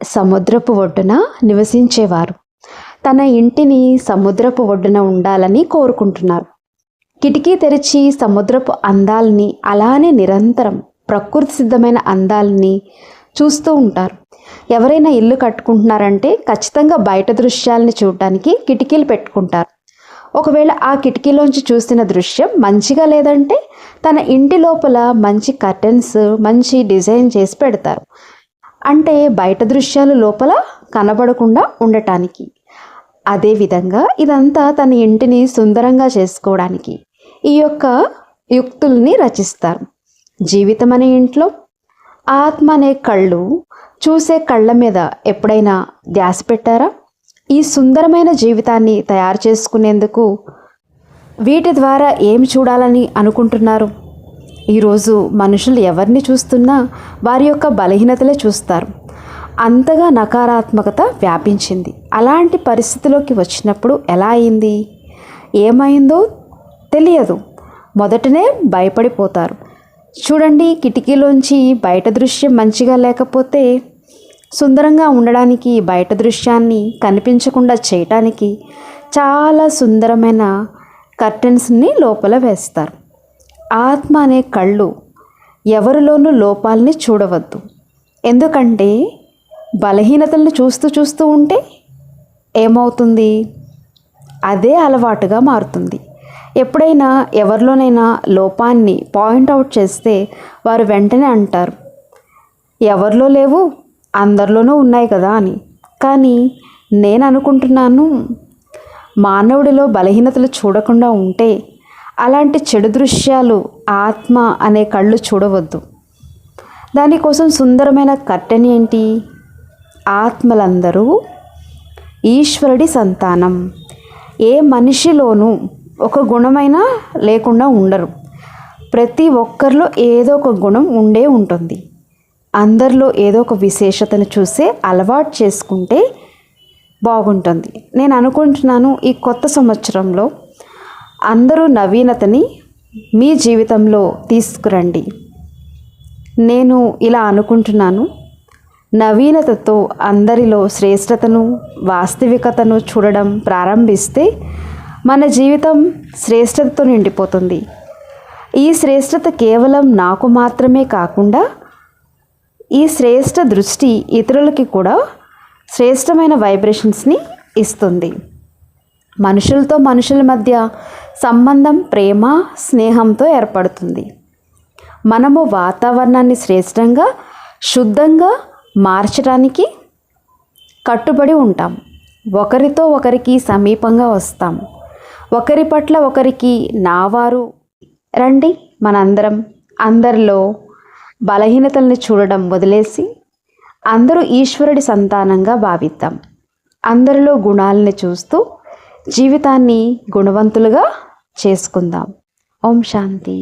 సముద్రపు ఒడ్డున నివసించేవారు తన ఇంటిని సముద్రపు ఒడ్డున ఉండాలని కోరుకుంటున్నారు. కిటికీ తెరిచి సముద్రపు అందాలని అలానే నిరంతరం ప్రకృతి సిద్ధమైన అందాలని చూస్తూ ఉంటారు. ఎవరైనా ఇల్లు కట్టుకుంటున్నారంటే ఖచ్చితంగా బయట దృశ్యాలని చూడడానికి కిటికీలు పెట్టుకుంటారు. ఒకవేళ ఆ కిటికీలోంచి చూసిన దృశ్యం మంచిగా లేదంటే తన ఇంటి లోపల మంచి కర్టెన్స్ మంచి డిజైన్ చేసి పెడతారు. అంటే బయట దృశ్యాలు లోపల కనబడకుండా ఉండటానికి. అదేవిధంగా ఇదంతా తన ఇంటిని సుందరంగా చేసుకోవడానికి ఈ యొక్క యుక్తుల్ని రచిస్తారు. జీవితం అనే ఇంట్లో ఆత్మ అనే కళ్ళు చూసే కళ్ళ మీద ఎప్పుడైనా ధ్యాస పెట్టారా? ఈ సుందరమైన జీవితాన్ని తయారు చేసుకునేందుకు వీటి ద్వారా ఏం చూడాలని అనుకుంటున్నారు? ఈరోజు మనుషులు ఎవరిని చూస్తున్నా వారి యొక్క బలహీనతలే చూస్తారు. అంతగా నకారాత్మకత వ్యాపించింది. అలాంటి పరిస్థితిలోకి వచ్చినప్పుడు ఎలా అయింది, ఏమైందో తెలియదు. మొదటనే భయపడిపోతారు. చూడండి, కిటికీలోంచి బయట దృశ్యం మంచిగా లేకపోతే సుందరంగా ఉండడానికి బయట దృశ్యాన్ని కనిపించకుండా చేయటానికి చాలా సుందరమైన కర్టెన్స్ని లోపల వేస్తారు. ఆత్మ అనే కళ్ళు ఎవరిలోనూ లోపాలని చూడవద్దు. ఎందుకంటే బలహీనతల్ని చూస్తూ చూస్తూ ఉంటే ఏమవుతుంది, అదే అలవాటుగా మారుతుంది. ఎప్పుడైనా ఎవరిలోనైనా లోపాన్ని పాయింట్అవుట్ చేస్తే వారు వెంటనే అంటారు, ఎవరిలో లేవు అందరిలోనూ ఉన్నాయి కదా అని. కానీ నేను అనుకుంటున్నాను, మానవుడిలో బలహీనతలు చూడకుండా ఉంటే అలాంటి చెడు దృశ్యాలు ఆత్మ అనే కళ్ళు చూడవద్దు. దానికోసం సుందరమైన కర్టెన్ ఏంటి? ఆత్మలందరూ ఈశ్వరుడి సంతానం. ఏ మనిషిలోనూ ఒక గుణమైనా లేకుండా ఉండరు. ప్రతి ఒక్కరిలో ఏదో ఒక గుణం ఉండే ఉంటుంది. అందరిలో ఏదో ఒక విశేషతను చూసే అలవాటు చేసుకుంటే బాగుంటుంది. నేను అనుకుంటున్నాను, ఈ కొత్త సంవత్సరంలో అందరూ నవీనతని మీ జీవితంలో తీసుకురండి. నేను ఇలా అనుకుంటున్నాను, నవీనతతో అందరిలో శ్రేష్టతను వాస్తవికతను చూడడం ప్రారంభిస్తే మన జీవితం శ్రేష్టతతో నిండిపోతుంది. ఈ శ్రేష్టత కేవలం నాకు మాత్రమే కాకుండా ఈ శ్రేష్ట దృష్టి ఇతరులకి కూడా శ్రేష్టమైన వైబ్రేషన్స్ని ఇస్తుంది. మనుషులతో మనుషుల మధ్య సంబంధం ప్రేమ స్నేహంతో ఏర్పడుతుంది. మనము వాతావరణాన్ని శ్రేష్టంగా శుద్ధంగా మార్చడానికి కట్టుబడి ఉంటాం. ఒకరితో ఒకరికి సమీపంగా వస్తాం. ఒకరి పట్ల ఒకరికి నావారు. రండి, మనందరం అందరిలో బలహీనతల్ని చూడడం వదిలేసి అందరూ ఈశ్వరుడి సంతానంగా భావిద్దాం. అందరిలో గుణాలని చూస్తూ జీవితాన్ని గుణవంతులుగా చేసుకుందాం. ఓం శాంతి.